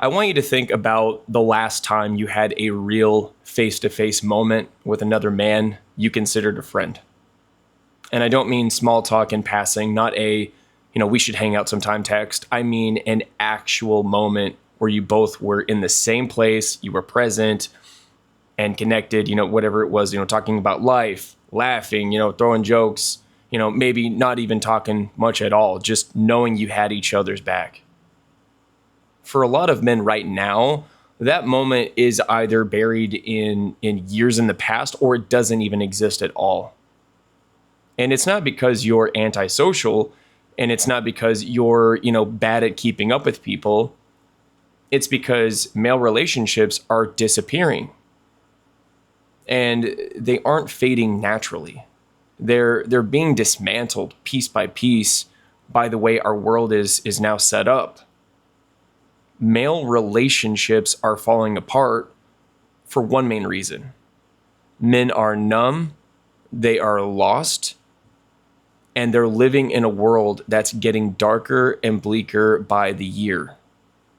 I want you to think about the last time you had a real face-to-face moment with another man you considered a friend. And I don't mean small talk in passing, not a, we should hang out sometime text. I mean an actual moment where you both were in the same place, you were present and connected, whatever it was, talking about life, laughing, throwing jokes, maybe not even talking much at all, just knowing you had each other's back. For a lot of men right now, that moment is either buried in years in the past or it doesn't even exist at all. And it's not because you're antisocial and it's not because you're, bad at keeping up with people. It's because male relationships are disappearing. And they aren't fading naturally. They're being dismantled piece by piece by the way our world is now set up. Male relationships are falling apart for one main reason. Men are numb, they are lost, and they're living in a world that's getting darker and bleaker by the year,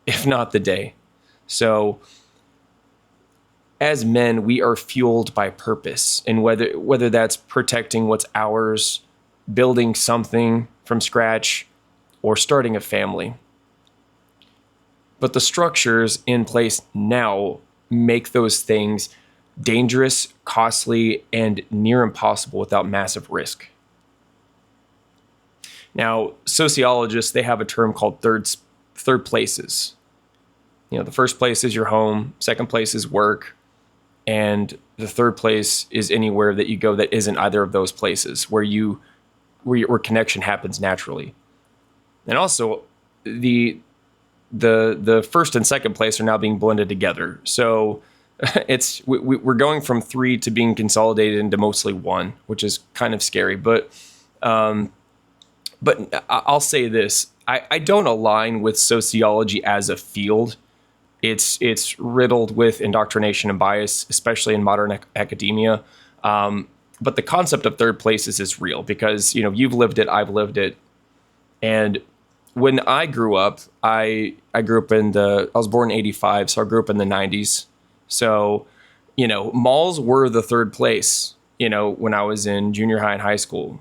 if not the day. So, as men, we are fueled by purpose, and whether that's protecting what's ours, building something from scratch, or starting a family. But the structures in place now make those things dangerous, costly, and near impossible without massive risk. Now, sociologists, they have a term called third places. The first place is your home, second place is work, and the third place is anywhere that you go that isn't either of those places where connection happens naturally. And also, the first and second place are now being blended together. So we're going from three to being consolidated into mostly one, which is kind of scary. But I'll say this: I don't align with sociology as a field. It's riddled with indoctrination and bias, especially in modern academia. But the concept of third places is real because you've lived it, I've lived it, and when I grew up, I grew up I was born in 85, so I grew up in the 90s. So, malls were the third place, when I was in junior high and high school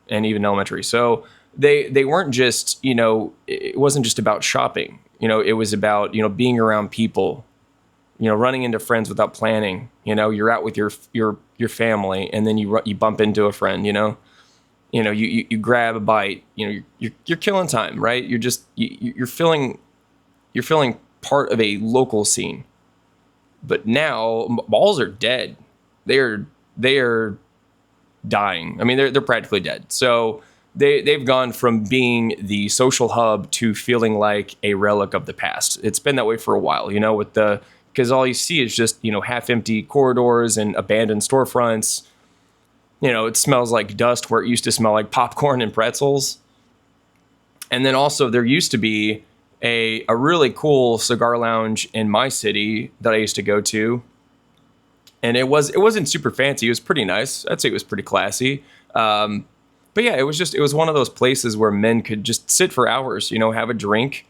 and even elementary. So they weren't just, it wasn't just about shopping. It was about, being around people, running into friends without planning. You're out with your family and then you bump into a friend, you grab a bite, you're killing time, right? You're feeling part of a local scene. But now malls are dead. They are dying. I mean, they're practically dead. So they've gone from being the social hub to feeling like a relic of the past. It's been that way for a while, because all you see is just, half empty corridors and abandoned storefronts. It smells like dust where it used to smell like popcorn and pretzels. And then also there used to be a really cool cigar lounge in my city that I used to go to. And it wasn't super fancy. It was pretty nice. I'd say it was pretty classy. But yeah, it was one of those places where men could just sit for hours, have a drink,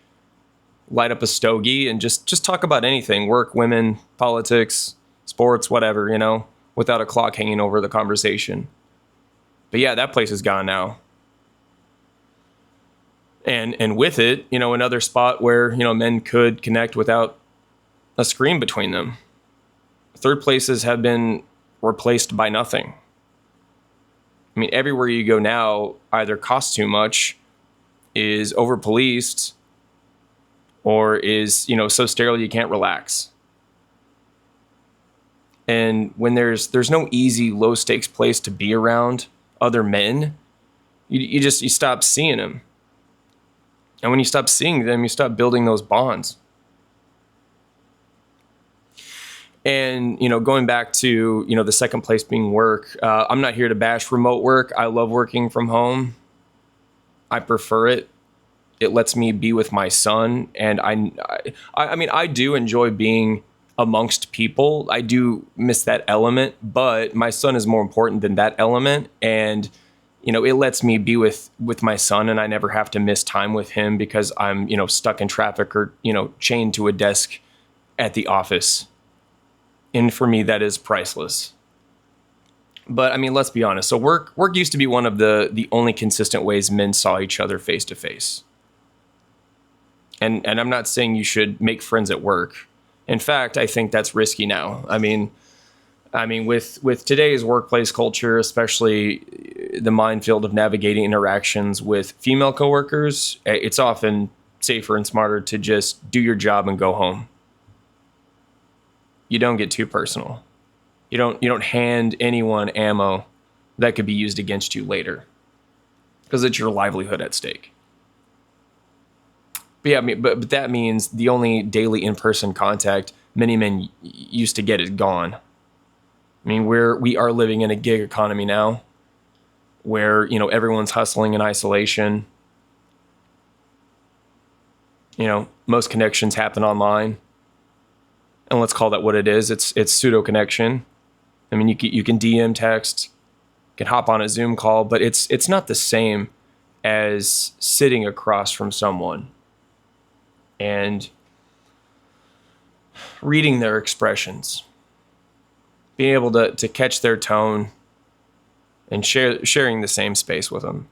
light up a stogie and just talk about anything, work, women, politics, sports, whatever, without a clock hanging over the conversation. But yeah, that place is gone now. And with it, another spot where, men could connect without a screen between them. Third places have been replaced by nothing. I mean, everywhere you go now either costs too much, is over-policed, or is, so sterile you can't relax. And when there's no easy, low stakes place to be around other men, you stop seeing them. And when you stop seeing them, you stop building those bonds. And, going back to, the second place being work, I'm not here to bash remote work. I love working from home. I prefer it. It lets me be with my son. And I do enjoy being amongst people. I do miss that element, but my son is more important than that element. And, it lets me be with my son, and I never have to miss time with him because I'm, stuck in traffic or, chained to a desk at the office. And for me, that is priceless. But I mean, let's be honest. So work used to be one of the only consistent ways men saw each other face to face. And I'm not saying you should make friends at work. In fact, I think that's risky now. I mean, with today's workplace culture, especially the minefield of navigating interactions with female coworkers, it's often safer and smarter to just do your job and go home. You don't get too personal. You don't hand anyone ammo that could be used against you later, because it's your livelihood at stake. But yeah, but that means the only daily in-person contact many men used to get is gone. I mean, we are living in a gig economy now, where everyone's hustling in isolation. Most connections happen online, and let's call that what it is. It's pseudo connection. I mean, you can DM text, you can hop on a Zoom call, but it's not the same as sitting across from someone and reading their expressions, being able to catch their tone, and sharing the same space with them.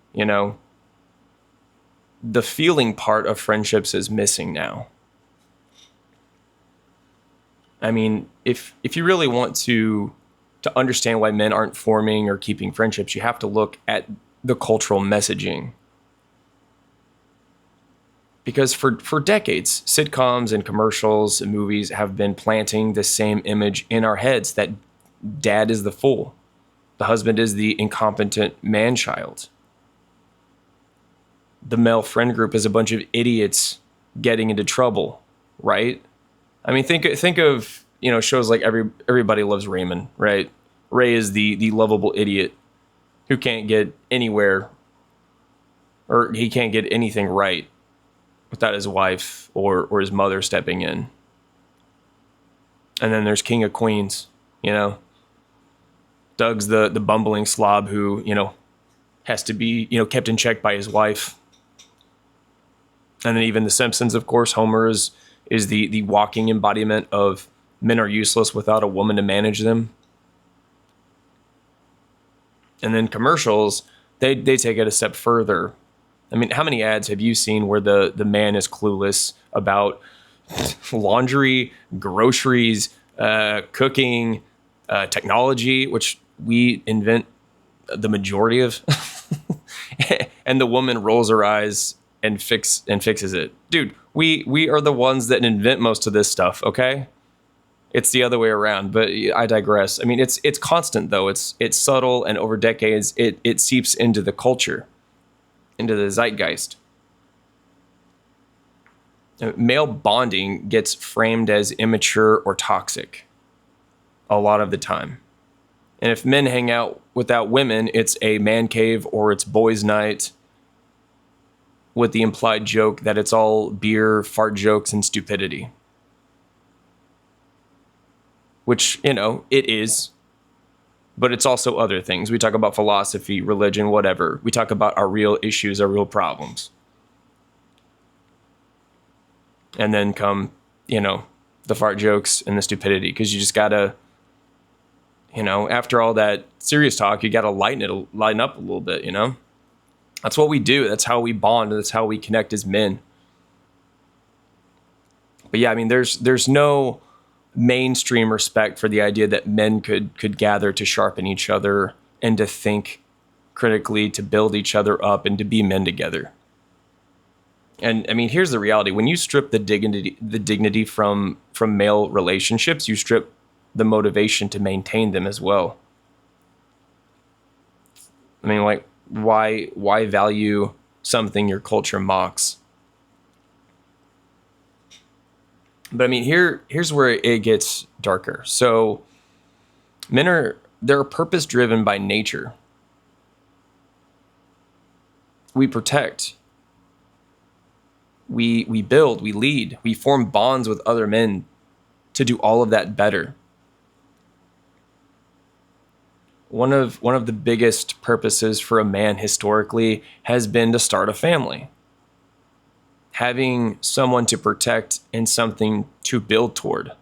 The feeling part of friendships is missing now. I mean, if you really want to understand why men aren't forming or keeping friendships, you have to look at the cultural messaging. Because for decades, sitcoms and commercials and movies have been planting the same image in our heads, that dad is the fool, the husband is the incompetent man-child, the male friend group is a bunch of idiots getting into trouble, right? I mean, think of shows like Everybody Loves Raymond, right? Ray is the lovable idiot who can't get anywhere, or he can't get anything right without his wife or his mother stepping in. And then there's King of Queens, Doug's the bumbling slob who, has to be, kept in check by his wife. And then even The Simpsons, of course, Homer is the walking embodiment of men are useless without a woman to manage them. And then commercials, they take it a step further. I mean, how many ads have you seen where the man is clueless about laundry, groceries, cooking, technology, which we invent the majority of, and the woman rolls her eyes and fixes it. Dude, we are the ones that invent most of this stuff, okay? It's the other way around, but I digress. I mean, it's constant though. It's subtle, and over decades it seeps into the culture, into the zeitgeist. Male bonding gets framed as immature or toxic a lot of the time. And if men hang out without women, it's a man cave or it's boys' night, with the implied joke that it's all beer, fart jokes, and stupidity. Which, it is. But it's also other things. We talk about philosophy, religion, whatever. We talk about our real issues, our real problems. And then come, the fart jokes and the stupidity. Because you just gotta, after all that serious talk, you gotta lighten up a little bit, That's what we do. That's how we bond. That's how we connect as men. But yeah, I mean, there's no mainstream respect for the idea that men could gather to sharpen each other and to think critically, to build each other up, and to be men together. And I mean, here's the reality: when you strip the dignity from male relationships, you strip the motivation to maintain them as well. I mean, like, why value something your culture mocks? But I mean, here's where it gets darker. So they're purpose driven by nature. We protect, we build, we lead, we form bonds with other men to do all of that better. one of the biggest purposes for a man historically has been to start a family. Having someone to protect and something to build toward.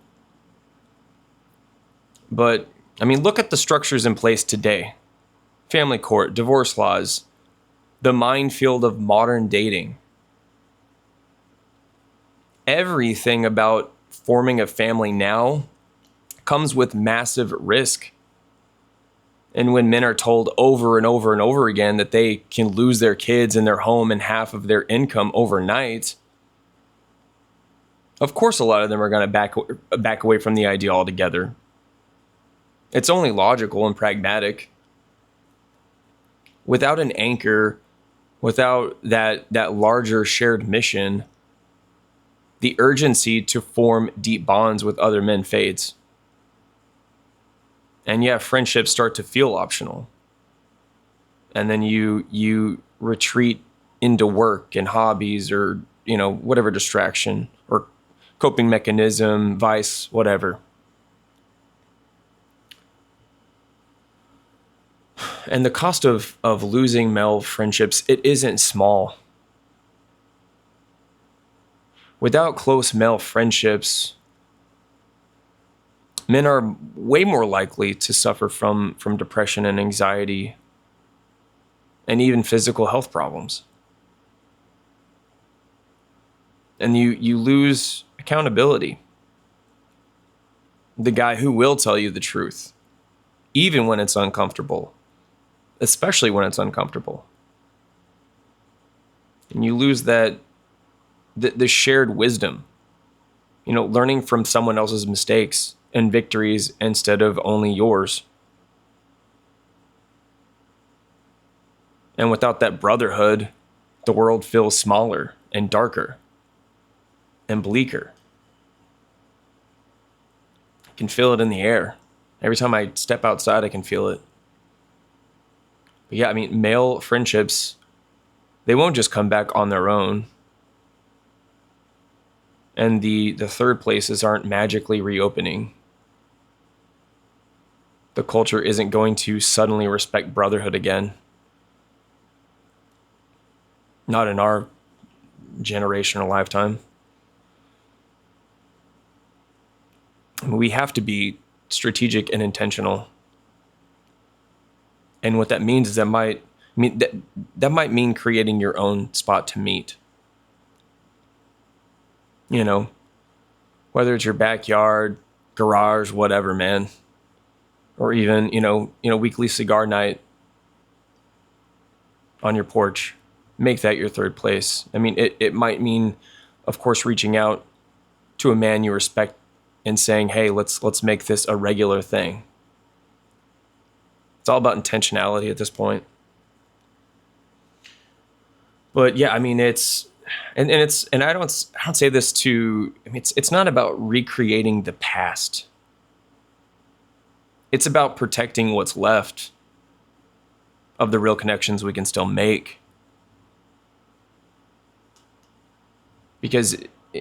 But, I mean, look at the structures in place today. Family court, divorce laws, the minefield of modern dating. Everything about forming a family now comes with massive risk. And when men are told over and over and over again that they can lose their kids and their home and half of their income overnight, of course a lot of them are going to back away from the idea altogether. It's only logical and pragmatic. Without an anchor, without that larger shared mission, the urgency to form deep bonds with other men fades. And yeah, friendships start to feel optional. And then you retreat into work and hobbies or, whatever distraction or coping mechanism, vice, whatever. And the cost of losing male friendships, it isn't small. Without close male friendships, men are way more likely to suffer from depression and anxiety and even physical health problems. And you lose accountability. The guy who will tell you the truth, even when it's uncomfortable, especially when it's uncomfortable. And you lose the shared wisdom, learning from someone else's mistakes and victories instead of only yours. And without that brotherhood, the world feels smaller and darker and bleaker. I can feel it in the air. Every time I step outside, I can feel it. But yeah, I mean, male friendships, they won't just come back on their own. And the third places aren't magically reopening. The culture isn't going to suddenly respect brotherhood again. Not in our generation or lifetime. We have to be strategic and intentional. And what that means is that might mean creating your own spot to meet. Whether it's your backyard, garage, whatever, man. Or even, weekly cigar night on your porch. Make that your third place. I mean, it might mean, of course, reaching out to a man you respect and saying, hey, let's make this a regular thing. It's all about intentionality at this point. But yeah, I mean, I don't say this to, I mean, it's not about recreating the past. It's about protecting what's left of the real connections we can still make. Because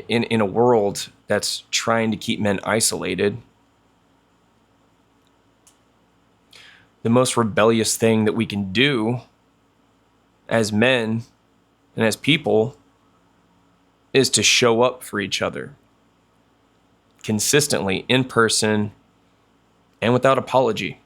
in a world that's trying to keep men isolated, the most rebellious thing that we can do as men and as people is to show up for each other consistently, in person, and without apology.